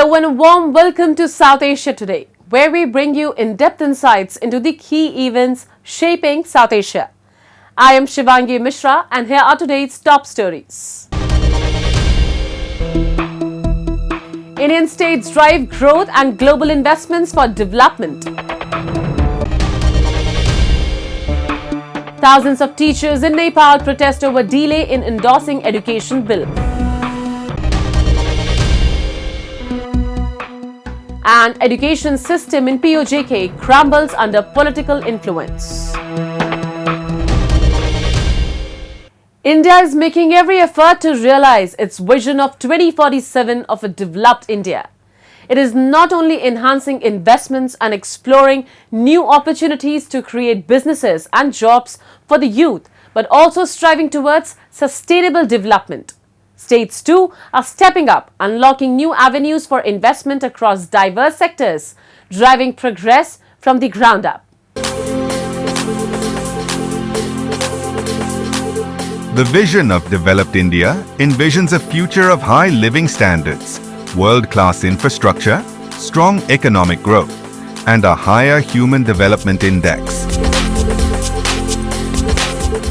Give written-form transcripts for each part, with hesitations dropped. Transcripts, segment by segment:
Hello and a warm welcome to South Asia Today, where we bring you in-depth insights into the key events shaping South Asia. I am Shivangi Mishra and here are today's top stories. Indian states drive growth and global investments for development. Thousands of teachers in Nepal protest over delay in endorsing education bill. And education system in POJK crumbles under political influence. India is making every effort to realize its vision of 2047 of a developed India. It is not only enhancing investments and exploring new opportunities to create businesses and jobs for the youth, but also striving towards sustainable development. States too are stepping up, unlocking new avenues for investment across diverse sectors, driving progress from the ground up. The vision of developed India envisions a future of high living standards, world-class infrastructure, strong economic growth, and a higher human development index.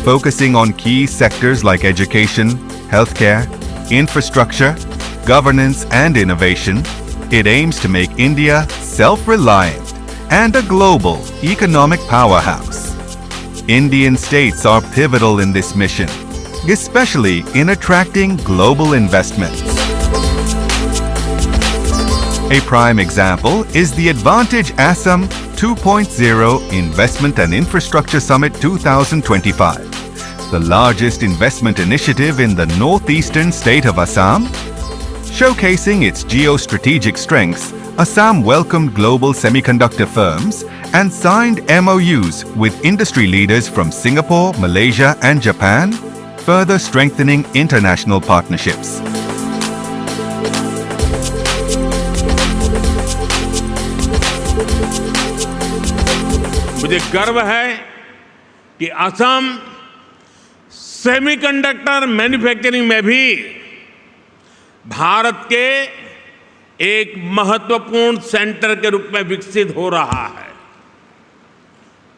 Focusing on key sectors like education, healthcare, infrastructure, governance, and innovation, it aims to make India self-reliant and a global economic powerhouse. Indian states are pivotal in this mission, especially in attracting global investments. A prime example is the Advantage Assam 2.0 Investment and Infrastructure Summit 2025. The largest investment initiative in the northeastern state of Assam. Showcasing its geostrategic strengths, Assam welcomed global semiconductor firms and signed MOUs with industry leaders from Singapore, Malaysia, and Japan, further strengthening international partnerships. मुझे गर्व है कि Assam semiconductor manufacturing में भी भारत के एक महत्वपूर्ण centre के रूप में विकसित हो रहा है।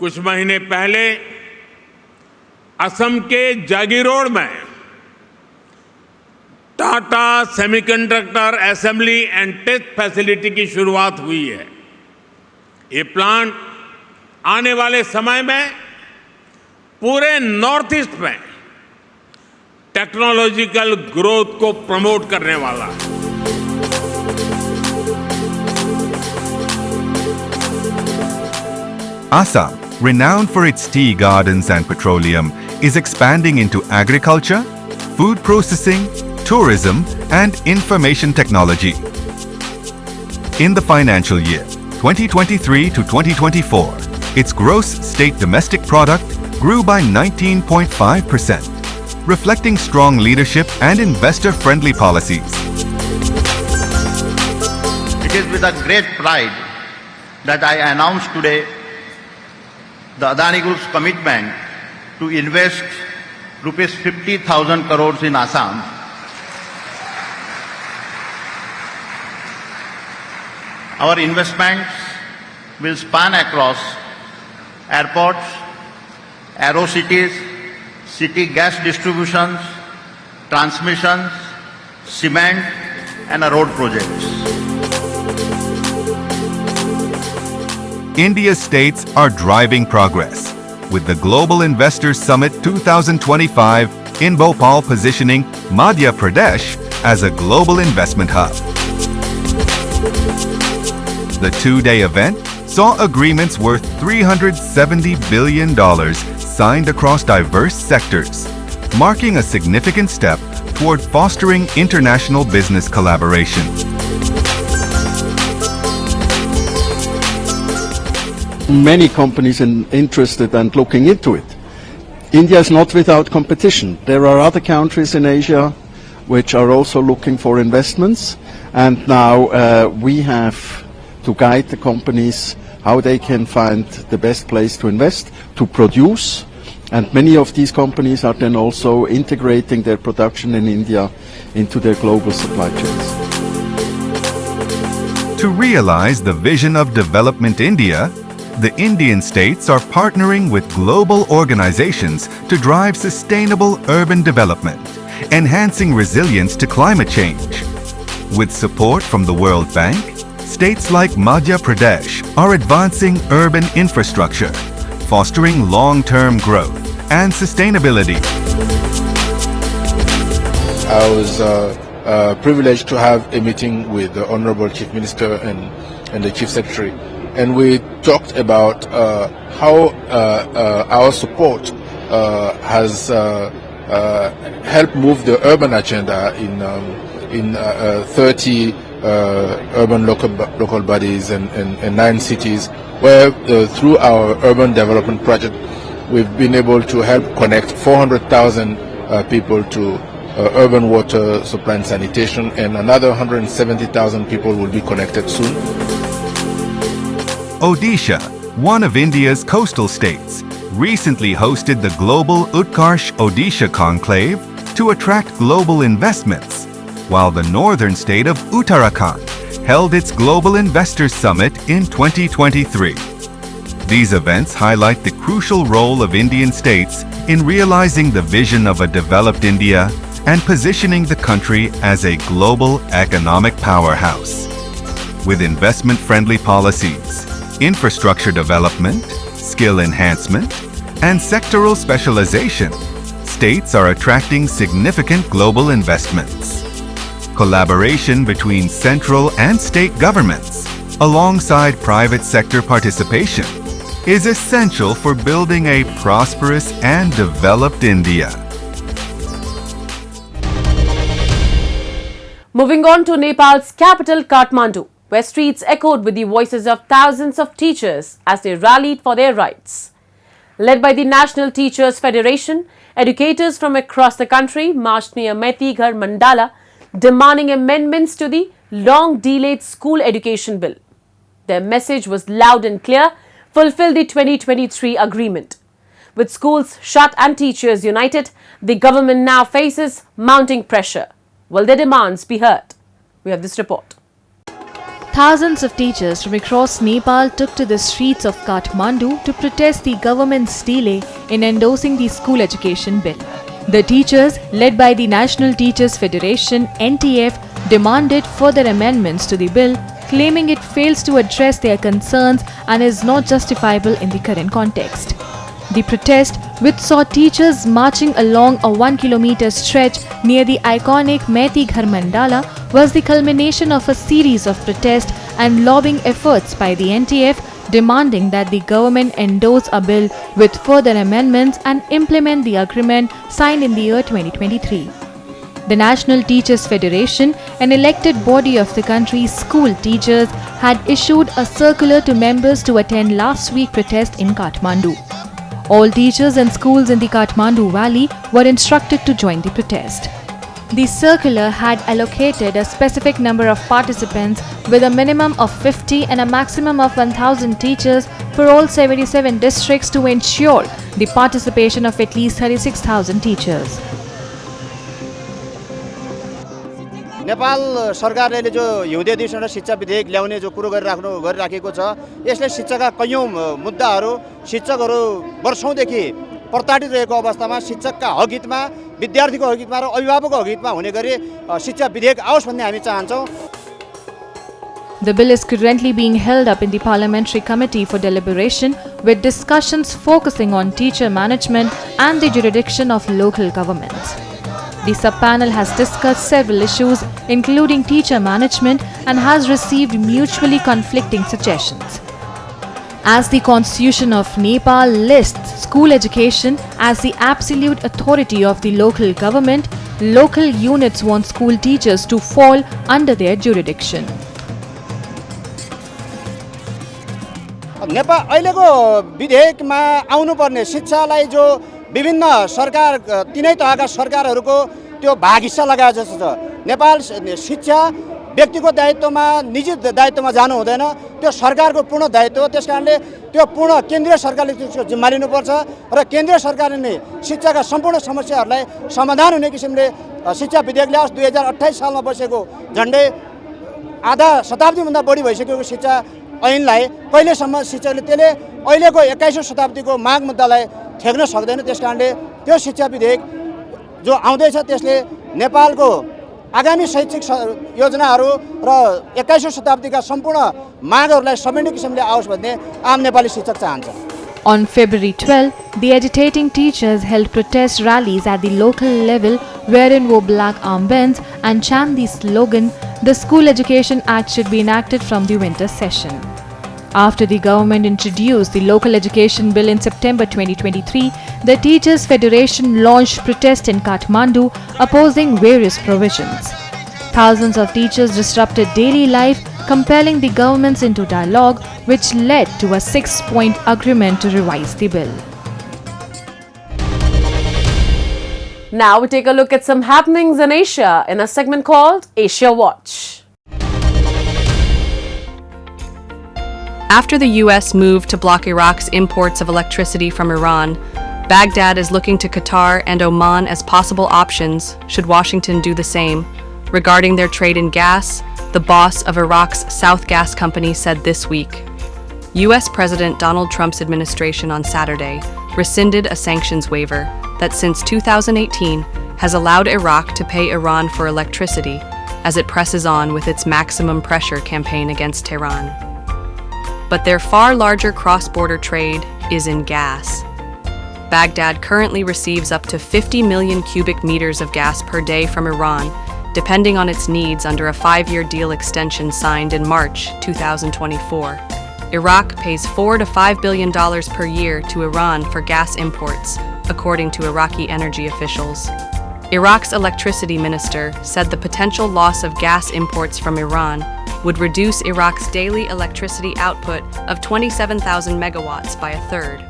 कुछ महीने पहले असम के जागीरोड में Tata semiconductor assembly and test facility की शुरुआत हुई है। ये प्लांट आने वाले समय में पूरे नॉर्थ ईस्ट में टेक्नोलॉजिकल ग्रोथ को प्रमोट करने वाला है। Assam, renowned for its tea gardens and petroleum, is expanding into agriculture, food processing, tourism, and information technology. In the financial year 2023 to 2024, its gross state domestic product grew by 19.5%. reflecting strong leadership and investor-friendly policies. It is with a great pride that I announce today the Adani Group's commitment to invest rupees 50,000 crores in Assam. Our investments will span across airports, aerocities, city gas distributions, transmissions, cement, and road projects. India's states are driving progress, with the Global Investors Summit 2025 in Bhopal positioning Madhya Pradesh as a global investment hub. The two-day event saw agreements worth $370 billion signed across diverse sectors, marking a significant step toward fostering international business collaboration. Many companies are interested and looking into it. India is not without competition. There are other countries in Asia which are also looking for investments, and now we have to guide the companies how they can find the best place to invest, to produce, and many of these companies are then also integrating their production in India into their global supply chains. To realize the vision of Development India, the Indian states are partnering with global organizations to drive sustainable urban development, enhancing resilience to climate change. With support from the World Bank, states like Madhya Pradesh are advancing urban infrastructure, fostering long-term growth and sustainability. I was privileged to have a meeting with the Honorable Chief Minister and the Chief Secretary, and we talked about how our support has helped move the urban agenda in 30 urban local bodies and 9 cities, where through our urban development project we've been able to help connect 400,000 people to urban water supply and sanitation, and another 170,000 people will be connected soon. Odisha, one of India's coastal states, recently hosted the global Utkarsh Odisha Conclave to attract global investments, while the northern state of Uttarakhand held its Global Investors Summit in 2023. These events highlight the crucial role of Indian states in realizing the vision of a developed India and positioning the country as a global economic powerhouse. With investment-friendly policies, infrastructure development, skill enhancement, and sectoral specialization, states are attracting significant global investments. Collaboration between central and state governments, alongside private sector participation, is essential for building a prosperous and developed India. Moving on to Nepal's capital, Kathmandu, where streets echoed with the voices of thousands of teachers as they rallied for their rights. Led by the National Teachers Federation, educators from across the country marched near Metighar Mandala, demanding amendments to the long-delayed school education bill. Their message was loud and clear: fulfill the 2023 agreement. With schools shut and teachers united, the government now faces mounting pressure. Will their demands be heard? We have this report. Thousands of teachers from across Nepal took to the streets of Kathmandu to protest the government's delay in endorsing the school education bill. The teachers, led by the National Teachers Federation (NTF), demanded further amendments to the bill, claiming it fails to address their concerns and is not justifiable in the current context. The protest, which saw teachers marching along a 1-kilometer stretch near the iconic Metighar Mandala, was the culmination of a series of protest and lobbying efforts by the NTF, demanding that the government endorse a bill with further amendments and implement the agreement signed in the year 2023. The National Teachers Federation, an elected body of the country's school teachers, had issued a circular to members to attend last week's protest in Kathmandu. All teachers and schools in the Kathmandu Valley were instructed to join the protest. The circular had allocated a specific number of participants with a minimum of 50 and a maximum of 1,000 teachers for all 77 districts to ensure the participation of at least 36,000 teachers. Nepal सरकारले जो हिउँदे दिवसमा शिक्षा विधेयक ल्याउने जो कुरो गरिराखेको छ, यसले शिक्षाका कयौं मुद्दाहरू शिक्षकहरू वर्षौंदेखि प्रताडित रहेको अवस्थामा शिक्षकका हकहितमा, विद्यार्थीको हकहितमा र अभिभावकको हकहितमा हुने गरी शिक्षा विधेयक आओस् भन्ने हामी चाहन्छौं। The bill is currently being held up in the Parliamentary Committee for deliberation, with discussions focusing on teacher management and the jurisdiction of local governments. The sub-panel has discussed several issues, including teacher management, and has received mutually conflicting suggestions. As the Constitution of Nepal lists school education as the absolute authority of the local government, local units want school teachers to fall under their jurisdiction. Nepal अहिलेको विधेयकमा आउनुपर्ने शिक्षालाई जो विभिन्न सरकार तीनै तहका सरकारहरूको त्यो भाग हिस्सा लगाए जस्तो छ। नेपाल शिक्षा व्यक्तिको दायित्वमा निजी दायित्वमा जानु हुँदैन, त्यो सरकारको पूर्ण दायित्व हो। त्यसकारणले त्यो पूर्ण केन्द्रीय सरकारले त्यसको जिम्मा लिनुपर्छ र केन्द्रीय सरकारले नै शिक्षाका सम्पूर्ण समस्याहरूलाई समाधान हुने किसिमले शिक्षा विधेयक ल्याओस्। 2028 सालमा बसेको झन्डै आधा शताब्दीभन्दा बढी भइसकेको शिक्षा ऐनलाई कहिलेसम्म शिक्षकले त्यसले अहिलेको 21औं शताब्दीको माग मुद्दालाई ठेक्न सक्दैन। त्यसकारणले त्यो शिक्षा विधेयक जो आउँदैछ त्यसले नेपालको आगामी शैक्षिक योजनाहरू र 21औं शताब्दीका सम्पूर्ण मागहरूलाई समेट्ने किसिमले आओस् भन्ने आम नेपाली शिक्षक चाहन्छ। On February 12, the agitating teachers held protest rallies at the local level wherein wore black armbands and chant the slogan, "The School Education Act should be enacted from the winter session." After the government introduced the local education bill in September 2023, the Teachers Federation launched protest in Kathmandu opposing various provisions. Thousands of teachers disrupted daily life, compelling the governments into dialogue, which led to a 6-point agreement to revise the bill. Now we take a look at some happenings in Asia in a segment called Asia Watch. After the US moved to block Iraq's imports of electricity from Iran, Baghdad is looking to Qatar and Oman as possible options should Washington do the same. Regarding their trade in gas, the boss of Iraq's South Gas Company said this week. US President Donald Trump's administration on Saturday rescinded a sanctions waiver that since 2018 has allowed Iraq to pay Iran for electricity as it presses on with its maximum pressure campaign against Tehran. But their far larger cross-border trade is in gas. Baghdad currently receives up to 50 million cubic meters of gas per day from Iran, depending on its needs under a 5-year deal extension signed in March 2024. Iraq pays $4 to $5 billion per year to Iran for gas imports, according to Iraqi energy officials. Iraq's electricity minister said the potential loss of gas imports from Iran would reduce Iraq's daily electricity output of 27,000 megawatts by a third.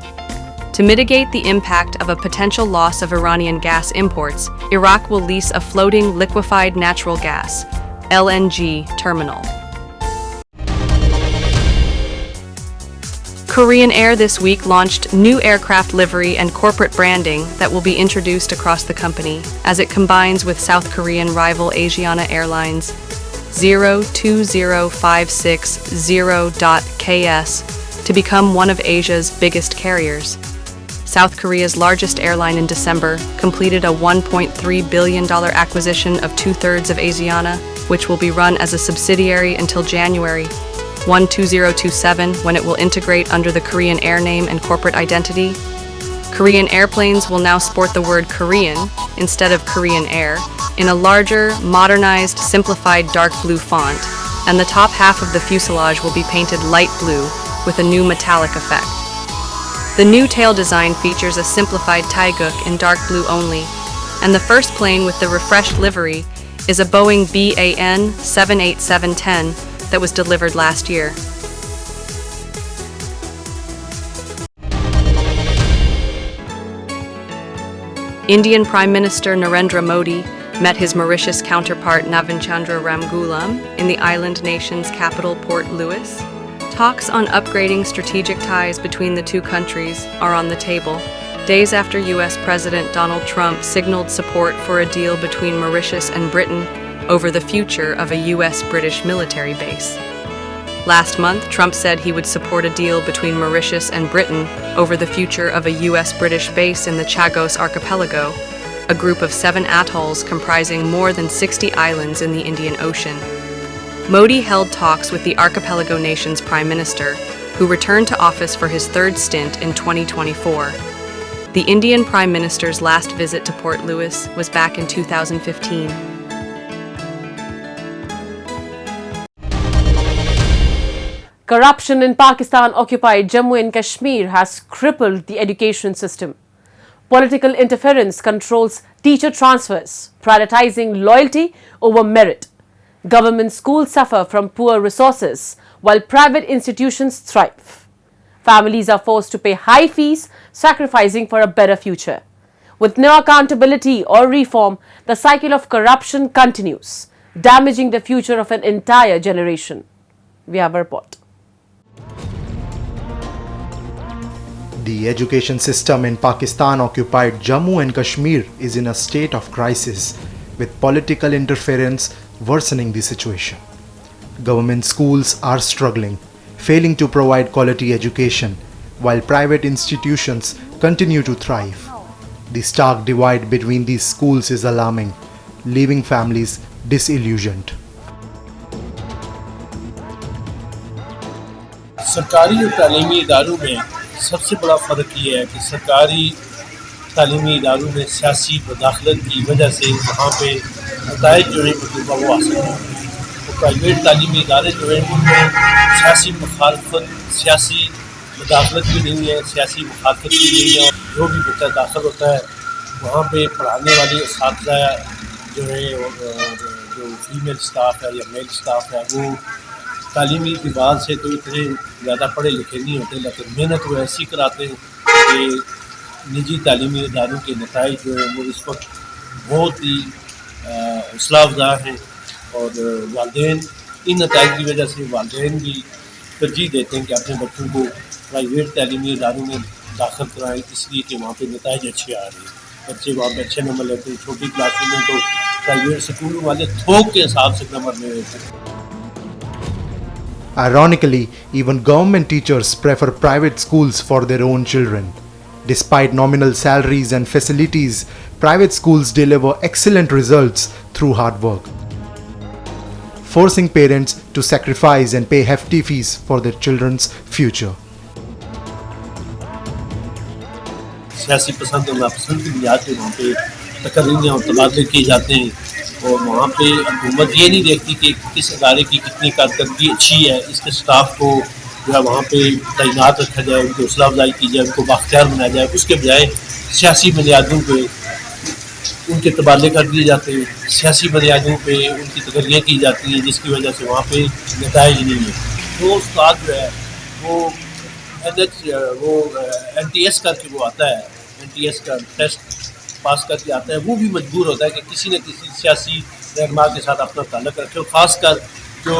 To mitigate the impact of a potential loss of Iranian gas imports, Iraq will lease a floating liquefied natural gas (LNG) terminal. Korean Air this week launched new aircraft livery and corporate branding that will be introduced across the company as it combines with South Korean rival Asiana Airlines 020560.ks to become one of Asia's biggest carriers. South Korea's largest airline in December completed a $1.3 billion acquisition of 2/3 of Asiana, which will be run as a subsidiary until January 2027, when it will integrate under the Korean Air name and corporate identity. Korean airplanes will now sport the word Korean instead of Korean Air in a larger, modernized, simplified dark blue font, and the top half of the fuselage will be painted light blue with a new metallic effect. The new tail design features a simplified taeguk in dark blue only, and the first plane with the refreshed livery is a Boeing BAN 787-10 that was delivered last year. Indian Prime Minister Narendra Modi met his Mauritius counterpart Navin Chandra Ramgoolam in the island nation's capital Port Louis. Talks on upgrading strategic ties between the two countries are on the table, days after U.S. President Donald Trump signaled support for a deal between Mauritius and Britain over the future of a U.S.-British military base. Last month, Trump said he would support a deal between Mauritius and Britain over the future of a U.S.-British base in the Chagos Archipelago, a group of 7 atolls comprising more than 60 islands in the Indian Ocean. Modi held talks with the archipelago nation's prime minister, who returned to office for his 3rd stint in 2024. The Indian prime minister's last visit to Port Louis was back in 2015. Corruption in Pakistan-occupied Jammu and Kashmir has crippled the education system. Political interference controls teacher transfers, prioritizing loyalty over merit. Government schools suffer from poor resources, while private institutions thrive. Families are forced to pay high fees, sacrificing for a better future. With no accountability or reform, the cycle of corruption continues, damaging the future of an entire generation. We have a report. The education system in Pakistan-occupied Jammu and Kashmir is in a state of crisis, with political interference worsening the situation. Government schools are struggling, failing to provide quality education, while private institutions continue to thrive. The stark divide between these schools is alarming, leaving families disillusioned. सरकारी और तालीमी इदारों में सबसे बड़ा फ़र्क ये है कि सरकारी तालीमी इदारों में सियासी मुदाखलत की वजह से वहाँ पे नताइज जो है मतलूबा वो हासिल नहीं होते। तो प्राइवेट तालीमी इदारे जो हैं उनमें सियासी मुखालफत सियासी मुदाखलत भी नहीं है, सियासी मुखालफत भी नहीं है। जो भी बच्चा दाखिल होता है वहाँ पे पढ़ाने वाले असातिज़ा जो है जो फीमेल स्टाफ है या मेल स्टाफ है वो तालीमी एतबार से तो इतने ज़्यादा पढ़े लिखे नहीं होते, लेकिन मेहनत वो ऐसी कराते हैं कि निजी तालीमी इदारों के नताइज जो है वो इस वक्त बहुत ही हौसला अफजा हैं। और वालिदैन इन नताइज की वजह से वालिदैन भी तरजीह देते हैं कि अपने बच्चों को प्राइवेट तालीमी इदारों में दाखिल कराएँ, इसलिए कि वहाँ पे नताइज अच्छे आ रहे हैं, बच्चे वहाँ पे अच्छे नंबर लेते हैं। छोटी क्लासों में तो प्राइवेट स्कूलों वाले थोक के हिसाब से नंबर ले लेते हैं। Ironically, even government teachers prefer private schools for their own children. Despite nominal salaries and facilities, private schools deliver excellent results through hard work, forcing parents to sacrifice and pay hefty fees for their children's future. सियासी पसंद और नापसंद की बुनियाद पर वहाँ पे तकरीरें और तबादले किए जाते हैं और वहाँ पे हुकूमत ये नहीं देखती कि किस इदारे की कितनी कारकर्दगी अच्छी है, इसके स्टाफ को जो है वहाँ पे तैनात रखा जाए, उनकी हौसला अफजाई की जाए, उनको बाख्तियार बनाया जाए। उसके बजाय सियासी बुनियादों पे उनके तबादले कर दिए जाते हैं, सियासी बुनियादों पे उनकी तकरीरें की जाती हैं, जिसकी वजह से वहाँ पे नताइज नहीं है। वो उस्ताद जो है वो NTS करके वो आता है, NTS का टेस्ट पास करके आता है, वो भी मजबूर होता है कि किसी न किसी सियासी रहनुमा के साथ अपना ताल्लुक रखे और ख़ासकर जो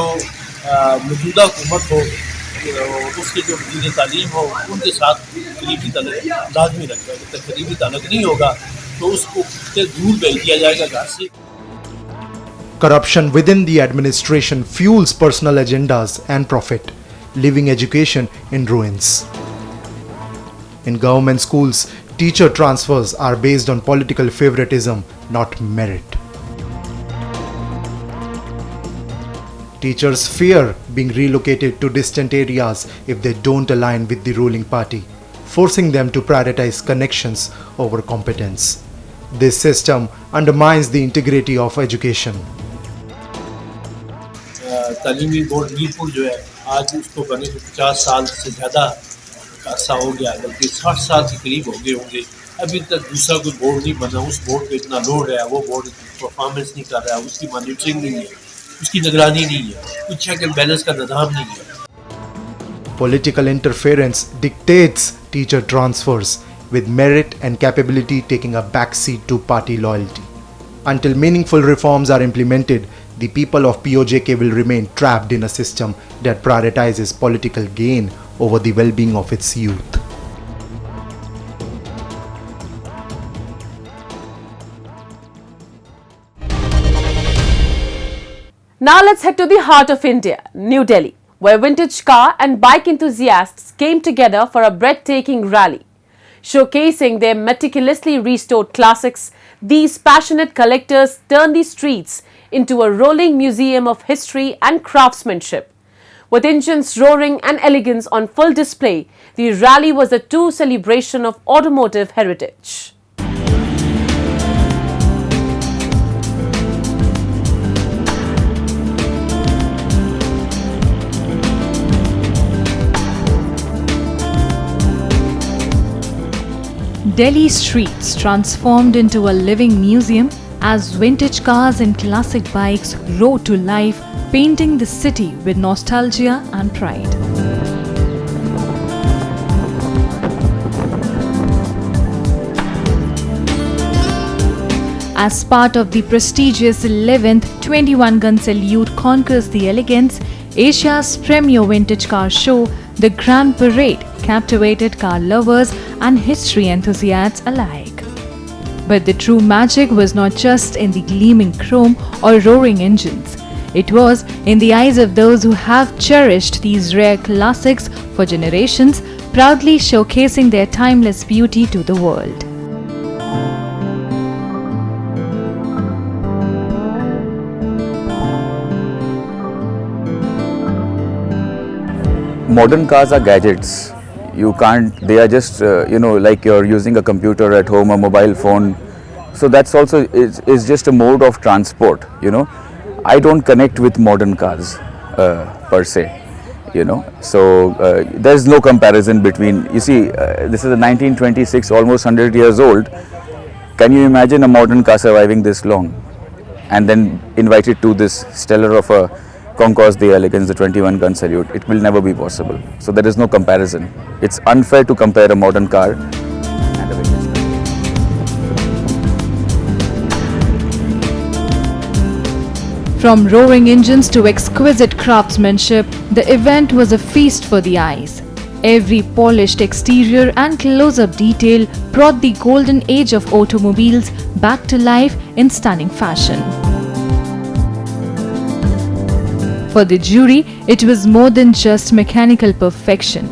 मौजूदा हुकूमत हो उसके जो वज़ीर तालीम हो उनके साथ करीबी ताल्लुक लाजमी रखे। अगर करीबी ताल्लुक नहीं होगा तो उसको दूर भेज दिया जाएगा घर से। Corruption within the administration fuels personal agendas and profit, leaving education in ruins. In government schools, teacher transfers are based on political favoritism, not merit. Teachers fear being relocated to distant areas if they don't align with the ruling party, forcing them to prioritize connections over competence. This system undermines the integrity of education. तालीमी board Mirpur जो है आज उसको बने को 50 साल से ज़्यादा अरसा हो गया, बल्कि 60 साल के करीब हो गए होंगे। अभी तक दूसरा कोई बोर्ड नहीं बना, उस बोर्ड पे इतना लोड है, वो बोर्ड परफॉर्मेंस नहीं कर रहा है, उसकी मॉनिटरिंग नहीं है, उसकी निगरानी नहीं है, कुछ चेक एंड बैलेंस का निज़ाम नहीं है। Political interference dictates teacher transfers, with merit and capability taking a backseat to party loyalty. Until meaningful reforms are implemented, the people of POJK will remain trapped in a system that prioritizes political gain over the well-being of its youth. Now let's head to the heart of India, New Delhi, where vintage car and bike enthusiasts came together for a breathtaking rally. Showcasing their meticulously restored classics, these passionate collectors turned the streets into a rolling museum of history and craftsmanship. With engines roaring and elegance on full display, the rally was a true celebration of automotive heritage. Delhi streets transformed into a living museum as vintage cars and classic bikes rode to life, painting the city with nostalgia and pride. As part of the prestigious 11th 21-gun salute conquers the elegance, Asia's premier vintage car show, the Grand Parade captivated car lovers and history enthusiasts alike. But the true magic was not just in the gleaming chrome or roaring engines. It was, in the eyes of those who have cherished these rare classics for generations, proudly showcasing their timeless beauty to the world. Modern cars are gadgets. You can't, they are just, like you're using a computer at home, a mobile phone. So that's also, is just a mode of transport, I don't connect with modern cars per se, So there's no comparison between, you see, this is a 1926, almost 100 years old. Can you imagine a modern car surviving this long? And then invited to this stellar of a Concourse d'Elegance, the 21-gun salute. It will never be possible. So there is no comparison. It's unfair to compare a modern car and a vintage car. From roaring engines to exquisite craftsmanship, the event was a feast for the eyes. Every polished exterior and close-up detail brought the golden age of automobiles back to life in stunning fashion. For the jury, it was more than just mechanical perfection.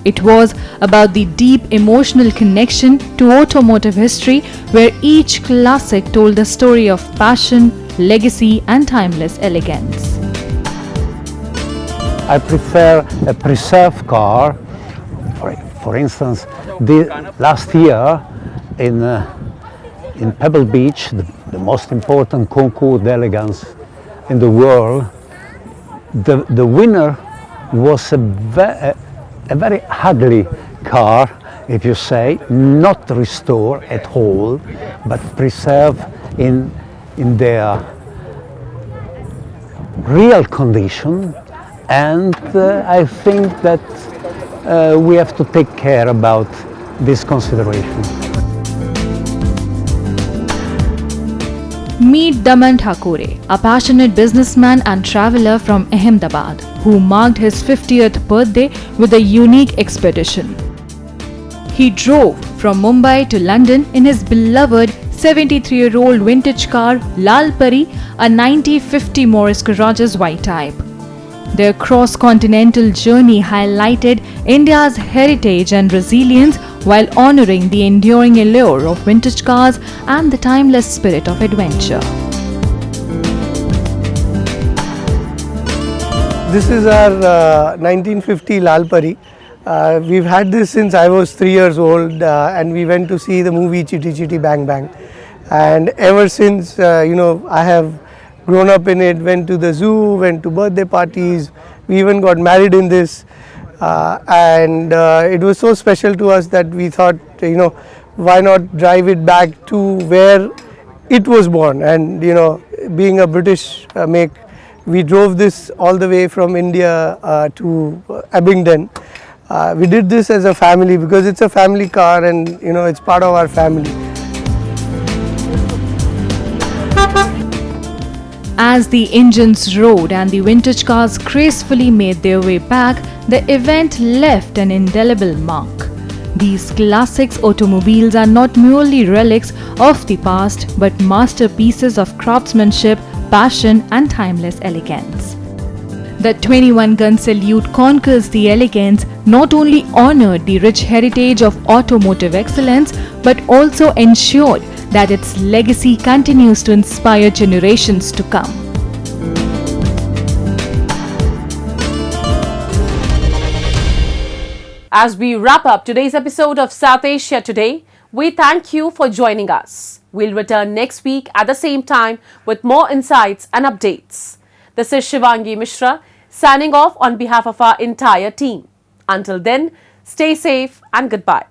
It was about the deep emotional connection to automotive history, where each classic told a story of passion, legacy, and timeless elegance. I prefer a preserved car. For instance, last year in Pebble Beach, the most important concours d'elegance in the world, the winner was a very ugly car, if you say, not restored at all, but preserved in their real condition. And I think that we have to take care about this consideration. Meet Daman Thakore, a passionate businessman and traveller from Ahmedabad, who marked his 50th birthday with a unique expedition. He drove from Mumbai to London in his beloved 73-year-old vintage car Lal Pari, a 1950 Morris Garage's white type. Their cross-continental journey highlighted India's heritage and resilience while honouring the enduring allure of vintage cars and the timeless spirit of adventure. This is our 1950 Lal Pari. We've had this since I was 3 years old, and we went to see the movie Chitty Chitty Bang Bang. And ever since, I have grown up in it, went to the zoo, went to birthday parties, we even got married in this. And it was so special to us that we thought, why not drive it back to where it was born. And, being a British make, we drove this all the way from India to Abingdon. We did this as a family because it's a family car and, it's part of our family. As the engines roared and the vintage cars gracefully made their way back, the event left an indelible mark. These classics automobiles are not merely relics of the past, but masterpieces of craftsmanship, passion, and timeless elegance. The 21-gun salute Concourse d'Elegance not only honored the rich heritage of automotive excellence, but also ensured that its legacy continues to inspire generations to come. As we wrap up today's episode of South Asia Today, we thank you for joining us. We'll return next week at the same time with more insights and updates. This is Shivangi Mishra signing off on behalf of our entire team. Until then, stay safe and goodbye.